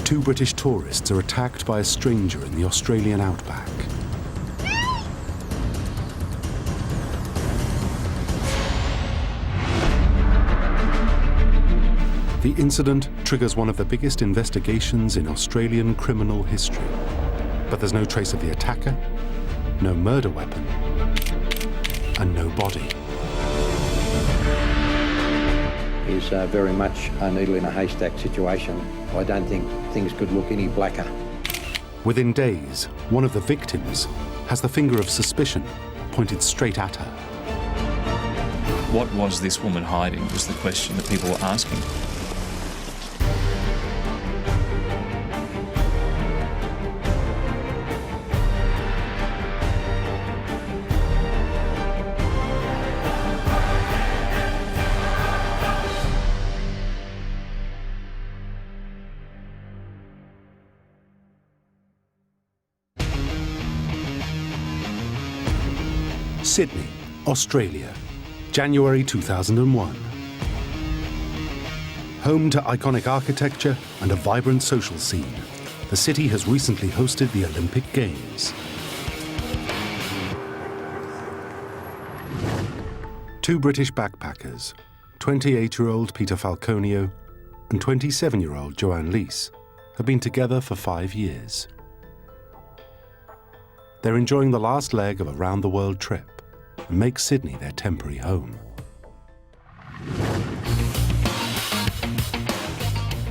Two British tourists are attacked by a stranger in the Australian outback. The incident triggers one of the biggest investigations in Australian criminal history. But there's no trace of the attacker, no murder weapon, and no body. Is very much a needle in a haystack situation. I don't think things could look any blacker. Within days, one of the victims has the finger of suspicion pointed straight at her. What was this woman hiding was the question that people were asking. Sydney, Australia, January 2001. Home to iconic architecture and a vibrant social scene, the city has recently hosted the Olympic Games. Two British backpackers, 28-year-old Peter Falconio and 27-year-old Joanne Leese, have been together for 5 years. They're enjoying the last leg of a round-the-world trip and make Sydney their temporary home.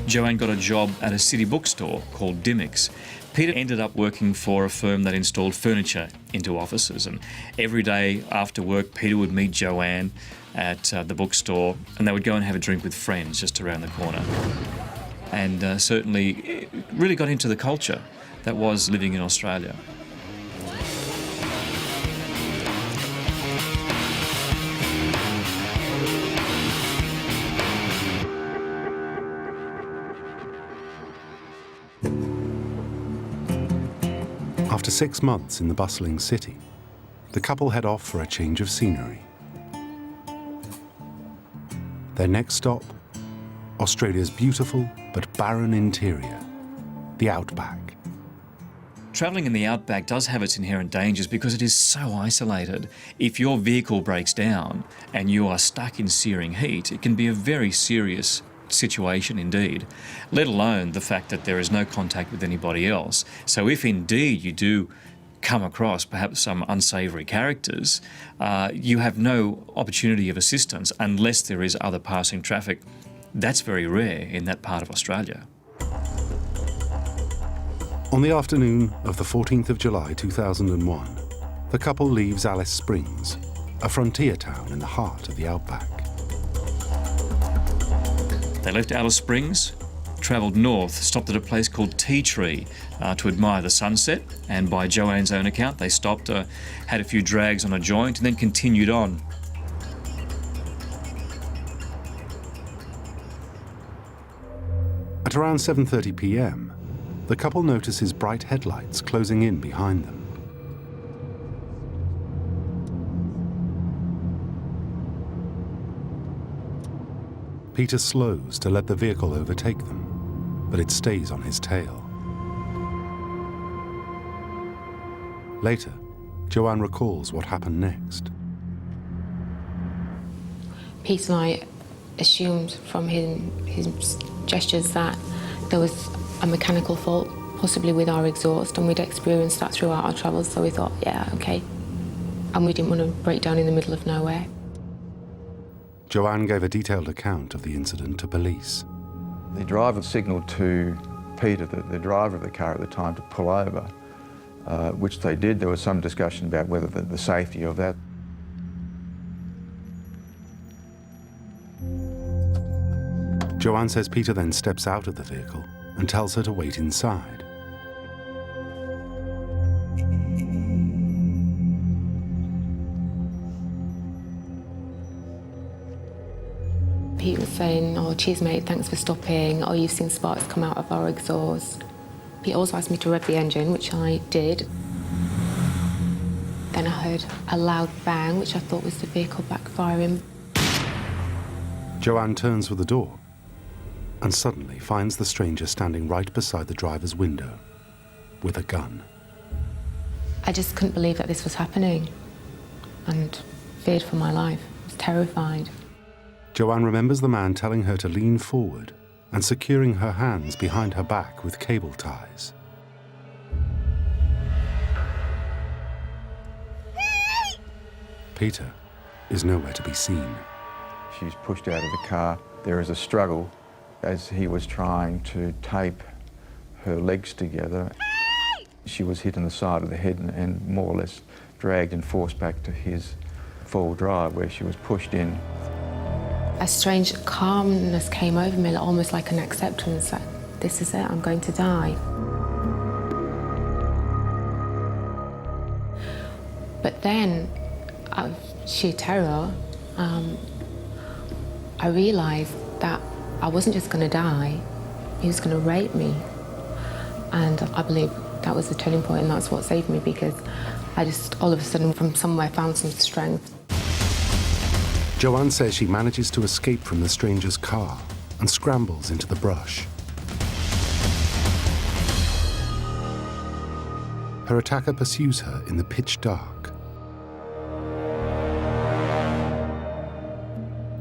Joanne got a job at a city bookstore called Dimmock's. Peter ended up working for a firm that installed furniture into offices, and every day after work Peter would meet Joanne at the bookstore and they would go and have a drink with friends just around the corner. And certainly it really got into the culture that was living in Australia. After 6 months in the bustling city, the couple head off for a change of scenery. Their next stop, Australia's beautiful but barren interior, the Outback. Travelling in the Outback does have its inherent dangers because it is so isolated. If your vehicle breaks down and you are stuck in searing heat, it can be a very serious situation indeed, let alone the fact that there is no contact with anybody else. So if indeed you do come across perhaps some unsavoury characters, you have no opportunity of assistance unless there is other passing traffic. That's very rare in that part of Australia. On the afternoon of the 14th of July 2001, the couple leaves Alice Springs, a frontier town in the heart of the Outback. They left Alice Springs, travelled north, stopped at a place called Tea Tree to admire the sunset, and by Joanne's own account they stopped, had a few drags on a joint and then continued on. At around 7:30 p.m, the couple notices bright headlights closing in behind them. Peter slows to let the vehicle overtake them, but it stays on his tail. Later, Joanne recalls what happened next. Peter and I assumed from his gestures that there was a mechanical fault, possibly with our exhaust, and we'd experienced that throughout our travels, so we thought, yeah, okay. And we didn't want to break down in the middle of nowhere. Joanne gave a detailed account of the incident to police. The driver signalled to Peter, the driver of the car at the time, to pull over, which they did. There was some discussion about whether the safety of that. Joanne says Peter then steps out of the vehicle and tells her to wait inside. Pete was saying, oh, cheers mate, thanks for stopping. Oh, you've seen sparks come out of our exhaust. He also asked me to rev the engine, which I did. Then I heard a loud bang, which I thought was the vehicle backfiring. Joanne turns for the door, and suddenly finds the stranger standing right beside the driver's window with a gun. I just couldn't believe that this was happening and feared for my life. I was terrified. Joanne remembers the man telling her to lean forward and securing her hands behind her back with cable ties. Peter is nowhere to be seen. She's pushed out of the car. There is a struggle as he was trying to tape her legs together. She was hit in the side of the head and more or less dragged and forced back to his full drive where she was pushed in. A strange calmness came over me, almost like an acceptance that this is it, I'm going to die. But then, out of sheer terror, I realised that I wasn't just going to die, he was going to rape me. And I believe that was the turning point, and that's what saved me, because I just, all of a sudden, from somewhere, found some strength. Joanne says she manages to escape from the stranger's car and scrambles into the brush. Her attacker pursues her in the pitch dark.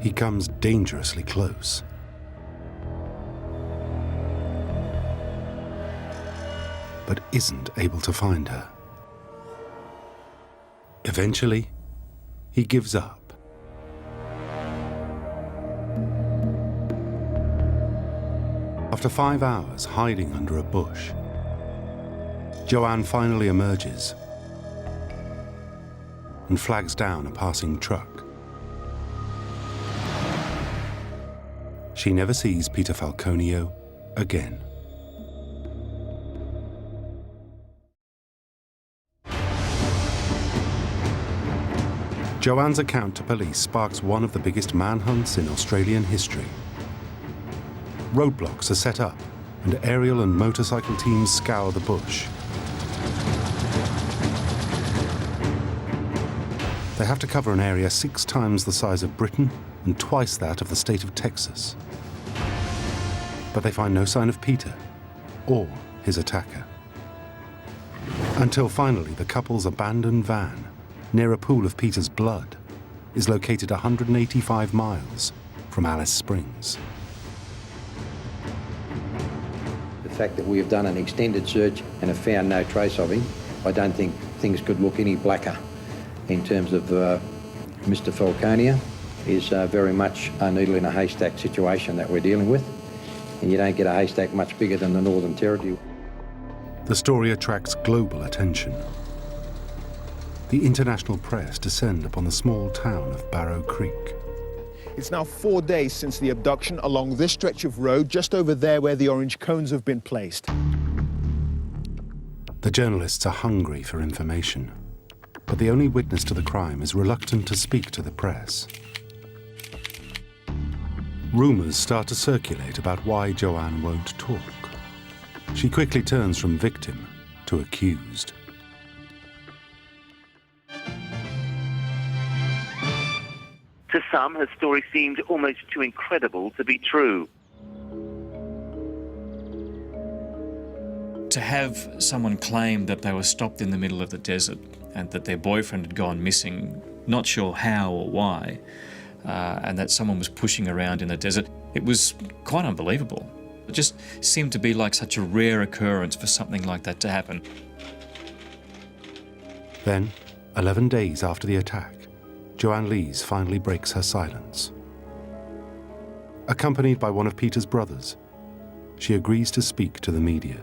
He comes dangerously close. But isn't able to find her. Eventually, he gives up. After 5 hours hiding under a bush, Joanne finally emerges and flags down a passing truck. She never sees Peter Falconio again. Joanne's account to police sparks one of the biggest manhunts in Australian history. Roadblocks are set up, and aerial and motorcycle teams scour the bush. They have to cover an area 6 times the size of Britain and twice that of the state of Texas. But they find no sign of Peter or his attacker. Until finally the couple's abandoned van, near a pool of Peter's blood, is located 185 miles from Alice Springs. The fact that we have done an extended search and have found no trace of him, I don't think things could look any blacker in terms of Mr. Falconia. Is very much a needle in a haystack situation that we're dealing with. And you don't get a haystack much bigger than the Northern Territory. The story attracts global attention. The international press descend upon the small town of Barrow Creek. It's now 4 days since the abduction along this stretch of road, just over there where the orange cones have been placed. The journalists are hungry for information, but the only witness to the crime is reluctant to speak to the press. Rumours start to circulate about why Joanne won't talk. She quickly turns from victim to accused. To some, her story seemed almost too incredible to be true. To have someone claim that they were stopped in the middle of the desert and that their boyfriend had gone missing, not sure how or why, and that someone was pushing around in the desert, it was quite unbelievable. It just seemed to be like such a rare occurrence for something like that to happen. Then, 11 days after the attack, Joanne Lees finally breaks her silence. Accompanied by one of Peter's brothers, she agrees to speak to the media.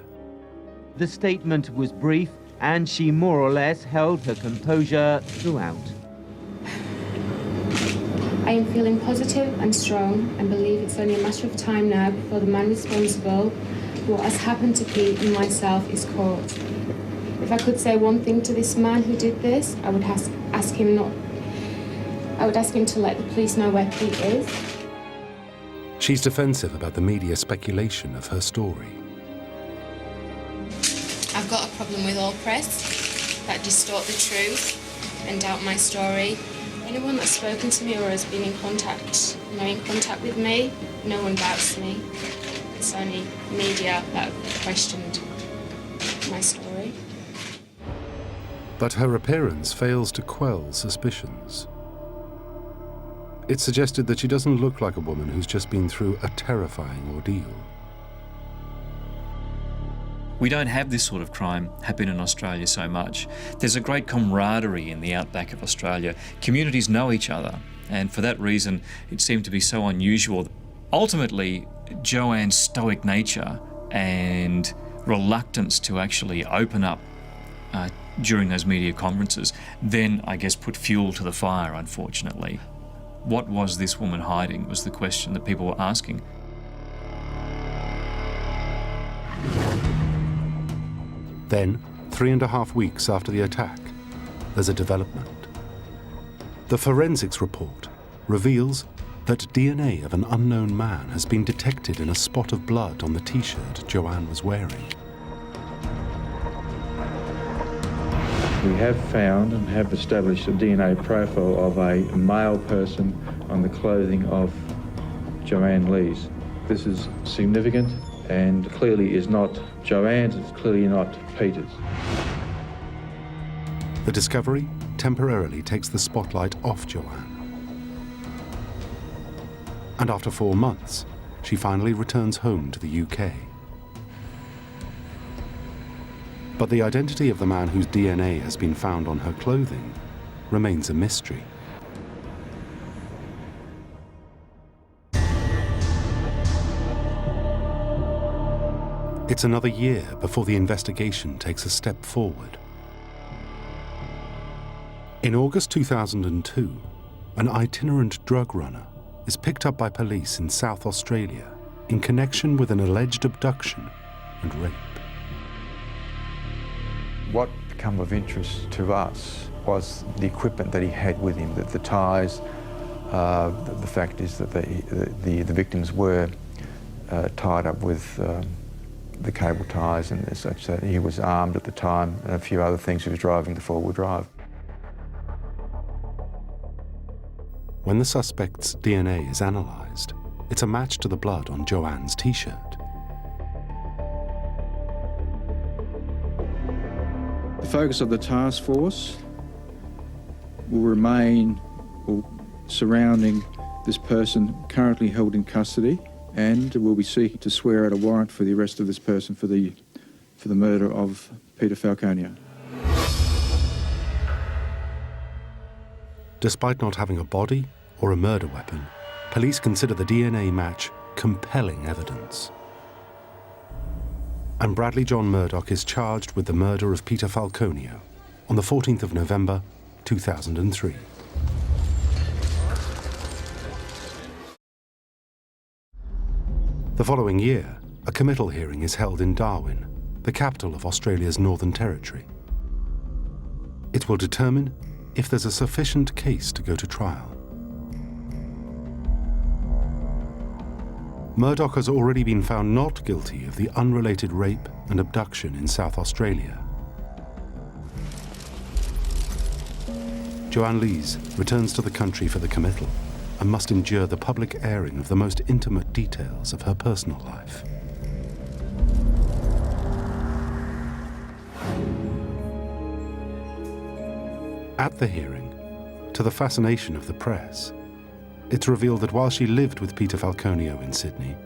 The statement was brief, and she more or less held her composure throughout. I am feeling positive and strong and believe it's only a matter of time now before the man responsible for what has happened to Pete and myself is caught. If I could say one thing to this man who did this, I would ask him to let the police know where Pete is. She's defensive about the media speculation of her story. I've got a problem with all press that distort the truth and doubt my story. Anyone that's spoken to me or has been in contact with me, no one doubts me. It's only media that questioned my story. But her appearance fails to quell suspicions. It suggested that she doesn't look like a woman who's just been through a terrifying ordeal. We don't have this sort of crime happen in Australia so much. There's a great camaraderie in the outback of Australia. Communities know each other, and for that reason, it seemed to be so unusual. Ultimately, Joanne's stoic nature and reluctance to actually open up during those media conferences then, I guess, put fuel to the fire, unfortunately. What was this woman hiding was the question that people were asking. Then, 3.5 weeks after the attack, there's a development. The forensics report reveals that DNA of an unknown man has been detected in a spot of blood on the T-shirt Joanne was wearing. We have found and have established a DNA profile of a male person on the clothing of Joanne Lees. This is significant and clearly is not Joanne's, it's clearly not Peter's. The discovery temporarily takes the spotlight off Joanne. And after 4 months, she finally returns home to the UK. But the identity of the man whose DNA has been found on her clothing remains a mystery. It's another year before the investigation takes a step forward. In August 2002, an itinerant drug runner is picked up by police in South Australia in connection with an alleged abduction and rape. What became of interest to us was the equipment that he had with him, the ties. The fact is that the victims were tied up with the cable ties and such, that he was armed at the time, and a few other things. He was driving the four-wheel drive. When the suspect's DNA is analysed, it's a match to the blood on Joanne's T-shirt. The focus of the task force will remain surrounding this person currently held in custody, and we'll be seeking to swear out a warrant for the arrest of this person for the murder of Peter Falconio. Despite not having a body or a murder weapon, police consider the DNA match compelling evidence. And Bradley John Murdoch is charged with the murder of Peter Falconio on the 14th of November, 2003. The following year, a committal hearing is held in Darwin, the capital of Australia's Northern Territory. It will determine if there's a sufficient case to go to trial. Murdoch has already been found not guilty of the unrelated rape and abduction in South Australia. Joanne Lees returns to the country for the committal and must endure the public airing of the most intimate details of her personal life. At the hearing, to the fascination of the press, it's revealed that while she lived with Peter Falconio in Sydney,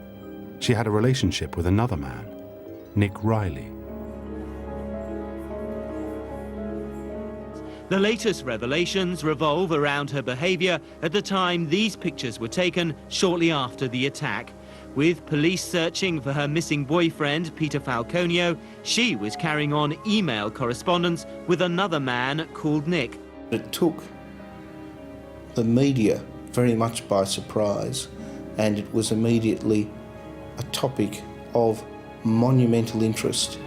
she had a relationship with another man, Nick Riley. The latest revelations revolve around her behaviour at the time these pictures were taken shortly after the attack. With police searching for her missing boyfriend, Peter Falconio, she was carrying on email correspondence with another man called Nick. It took the media very much by surprise, and it was immediately a topic of monumental interest.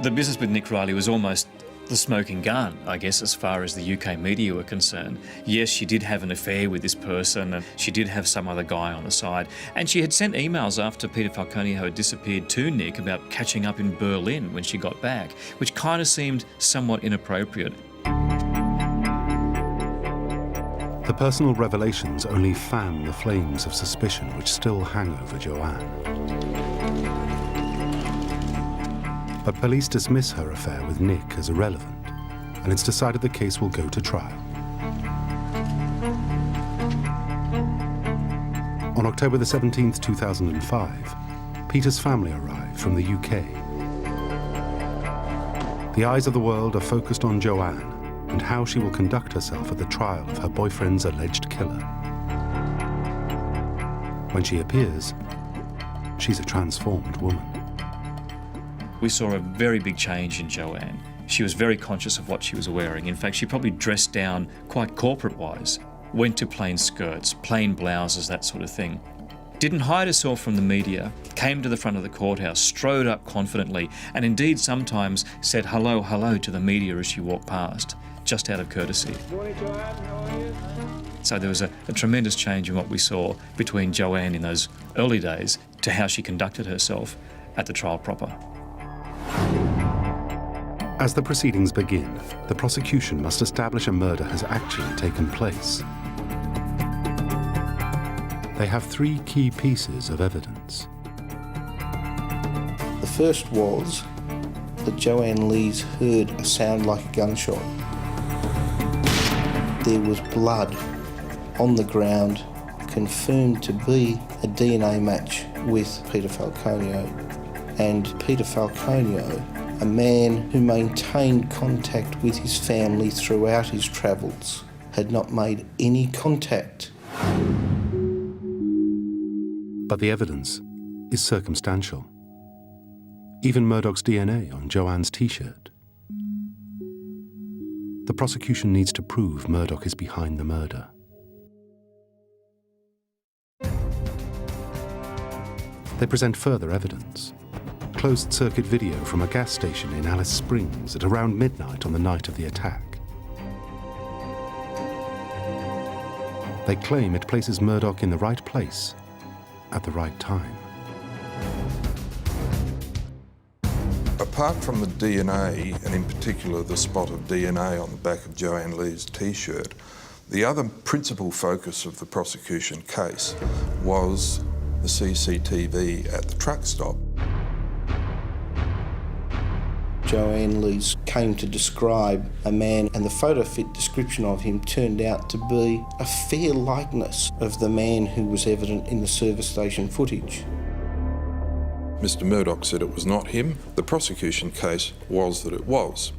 The business with Nick Riley was almost the smoking gun, I guess, as far as the UK media were concerned. Yes, she did have an affair with this person, and she did have some other guy on the side, and she had sent emails after Peter Falconio had disappeared to Nick about catching up in Berlin when she got back, which kind of seemed somewhat inappropriate. The personal revelations only fan the flames of suspicion which still hang over Joanne. But police dismiss her affair with Nick as irrelevant, and it's decided the case will go to trial. On October the 17th, 2005, Peter's family arrived from the UK. The eyes of the world are focused on Joanne and how she will conduct herself at the trial of her boyfriend's alleged killer. When she appears, she's a transformed woman. We saw a very big change in Joanne. She was very conscious of what she was wearing. In fact, she probably dressed down quite corporate-wise, went to plain skirts, plain blouses, that sort of thing. Didn't hide herself from the media, came to the front of the courthouse, strode up confidently, and indeed sometimes said hello, hello to the media as she walked past, just out of courtesy. Morning, Joanne. How are you? So there was a tremendous change in what we saw between Joanne in those early days to how she conducted herself at the trial proper. As the proceedings begin, the prosecution must establish a murder has actually taken place. They have three key pieces of evidence. The first was that Joanne Lees heard a sound like a gunshot. There was blood on the ground, confirmed to be a DNA match with Peter Falconio. And Peter Falconio, a man who maintained contact with his family throughout his travels, had not made any contact. But the evidence is circumstantial. Even Murdoch's DNA on Joanne's T-shirt. The prosecution needs to prove Murdoch is behind the murder. They present further evidence. Closed-circuit video from a gas station in Alice Springs at around midnight on the night of the attack. They claim it places Murdoch in the right place at the right time. Apart from the DNA, and in particular the spot of DNA on the back of Joanne Lee's T-shirt, the other principal focus of the prosecution case was the CCTV at the truck stop. Joanne Lees came to describe a man, and the photo fit description of him turned out to be a fair likeness of the man who was evident in the service station footage. Mr. Murdoch said it was not him. The prosecution case was that it was.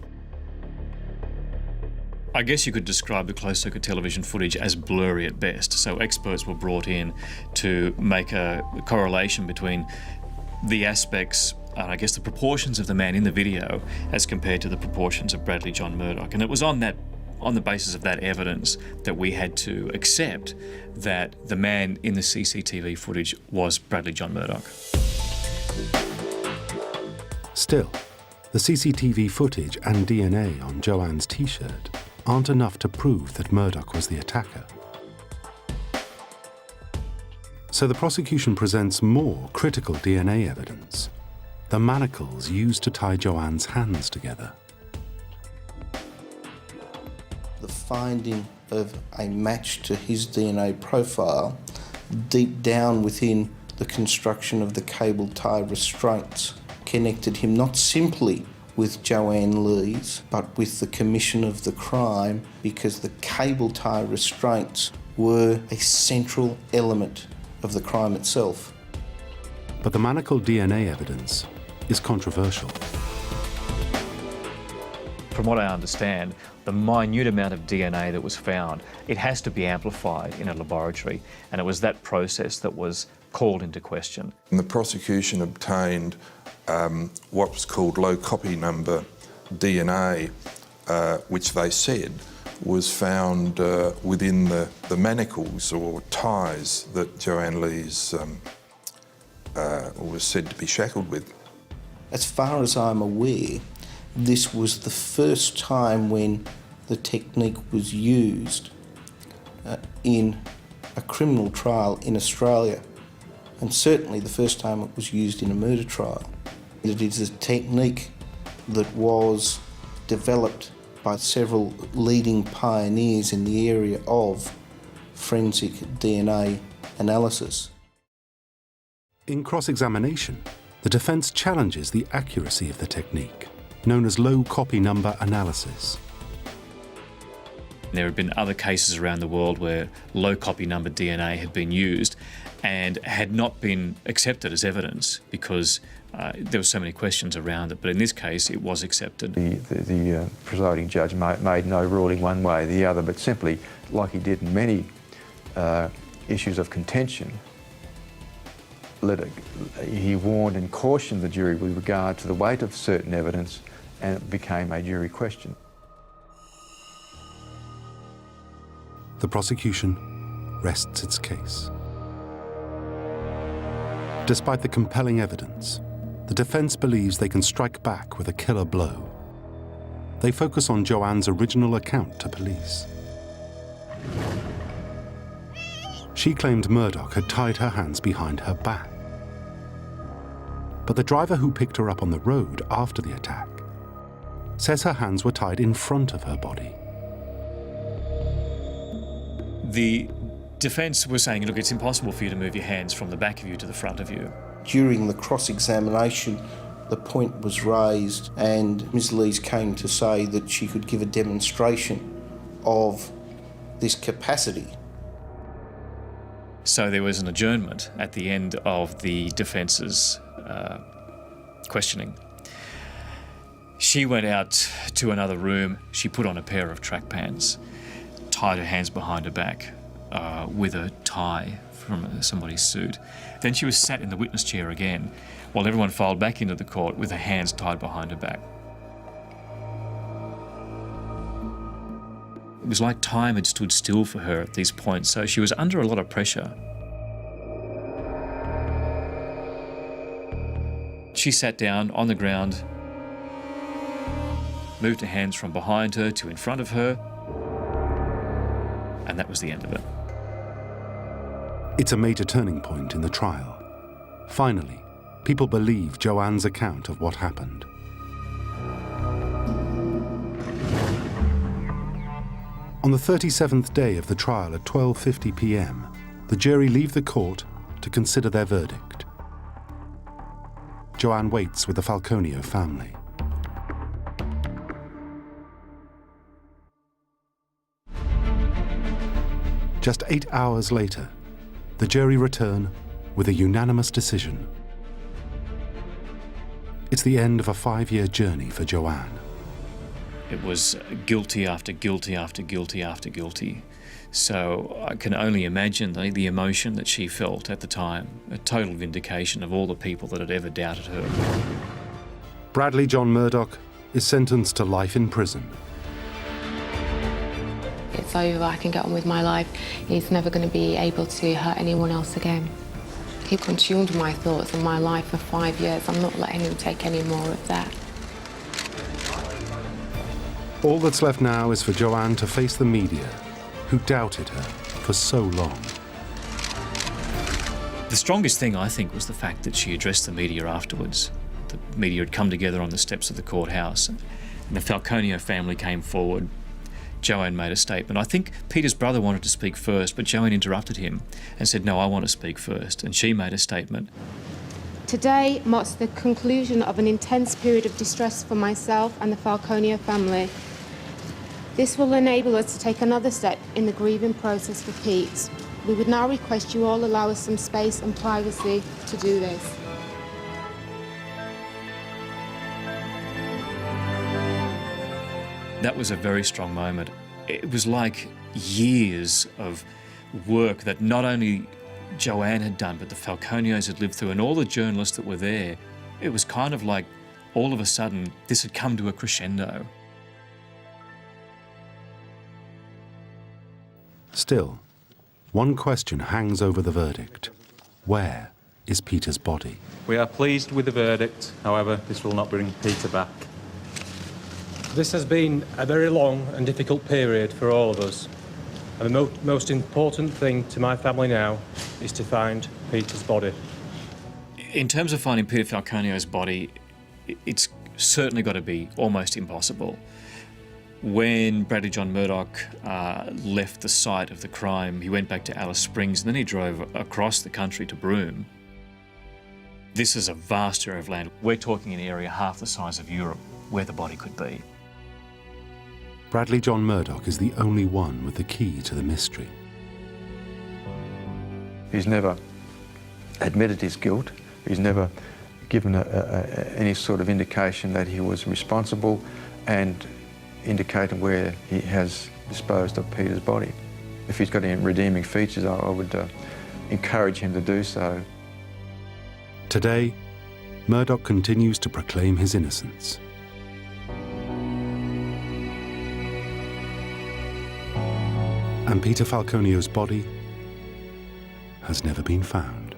I guess you could describe the closed-circuit television footage as blurry at best. So experts were brought in to make a correlation between the aspects, and I guess the proportions of the man in the video as compared to the proportions of Bradley John Murdoch. And it was on the basis of that evidence that we had to accept that the man in the CCTV footage was Bradley John Murdoch. Still, the CCTV footage and DNA on Joanne's T-shirt aren't enough to prove that Murdoch was the attacker. So the prosecution presents more critical DNA evidence. The manacles used to tie Joanne's hands together. The finding of a match to his DNA profile deep down within the construction of the cable tie restraints connected him not simply with Joanne Lees, but with the commission of the crime, because the cable tie restraints were a central element of the crime itself. But the manacle DNA evidence is controversial. From what I understand, the minute amount of DNA that was found, it has to be amplified in a laboratory, and it was that process that was called into question. And the prosecution obtained what was called low copy number DNA, which they said was found within the manacles or ties that Joanne Lees was said to be shackled with. As far as I'm aware, this was the first time when the technique was used in a criminal trial in Australia, and certainly the first time it was used in a murder trial. It is a technique that was developed by several leading pioneers in the area of forensic DNA analysis. In cross-examination, the defence challenges the accuracy of the technique, known as low copy number analysis. There have been other cases around the world where low copy number DNA had been used and had not been accepted as evidence because there were so many questions around it. But in this case, it was accepted. The presiding judge made no ruling one way or the other, but simply, like he did in many issues of contention, he warned and cautioned the jury with regard to the weight of certain evidence, and it became a jury question. The prosecution rests its case. Despite the compelling evidence, the defence believes they can strike back with a killer blow. They focus on Joanne's original account to police. She claimed Murdoch had tied her hands behind her back. But the driver who picked her up on the road after the attack says her hands were tied in front of her body. The defence was saying, look, it's impossible for you to move your hands from the back of you to the front of you. During the cross-examination, the point was raised and Ms. Lees came to say that she could give a demonstration of this capacity. So there was an adjournment at the end of the defence's questioning. She went out to another room. She put on a pair of track pants, tied her hands behind her back with a tie from somebody's suit. Then she was sat in the witness chair again while everyone filed back into the court with her hands tied behind her back. It was like time had stood still for her at these points, so she was under a lot of pressure. She sat down on the ground, moved her hands from behind her to in front of her, and that was the end of it. It's a major turning point in the trial. Finally, people believe Joanne's account of what happened. On the 37th day of the trial at 12:50 p.m, the jury leave the court to consider their verdict. Joanne waits with the Falconio family. Just 8 hours later, the jury return with a unanimous decision. It's the end of a 5-year journey for Joanne. It was guilty after guilty after guilty after guilty. So I can only imagine the emotion that she felt at the time, a total vindication of all the people that had ever doubted her. Bradley John Murdoch is sentenced to life in prison. It's over, I can get on with my life. He's never going to be able to hurt anyone else again. He consumed my thoughts and my life for 5 years. I'm not letting him take any more of that. All that's left now is for Joanne to face the media, who doubted her for so long. The strongest thing, I think, was the fact that she addressed the media afterwards. The media had come together on the steps of the courthouse, and the Falconio family came forward. Joanne made a statement. I think Peter's brother wanted to speak first, but Joanne interrupted him and said, "No, I want to speak first." And she made a statement. Today marks the conclusion of an intense period of distress for myself and the Falconio family. This will enable us to take another step in the grieving process for Pete. We would now request you all allow us some space and privacy to do this. That was a very strong moment. It was like years of work that not only Joanne had done, but the Falconios had lived through, and all the journalists that were there. It was kind of like all of a sudden this had come to a crescendo. Still, one question hangs over the verdict. Where is Peter's body? We are pleased with the verdict. However, this will not bring Peter back. This has been a very long and difficult period for all of us. And the most important thing to my family now is to find Peter's body. In terms of finding Peter Falconio's body, it's certainly got to be almost impossible. When Bradley John Murdoch left the site of the crime, he went back to Alice Springs and then he drove across the country to Broome. This is a vast area of land. We're talking an area half the size of Europe where the body could be. Bradley John Murdoch is the only one with the key to the mystery. He's never admitted his guilt. He's never given any sort of indication that he was responsible and indicated where he has disposed of Peter's body. If he's got any redeeming features, I would encourage him to do so. Today, Murdoch continues to proclaim his innocence. And Peter Falconio's body has never been found.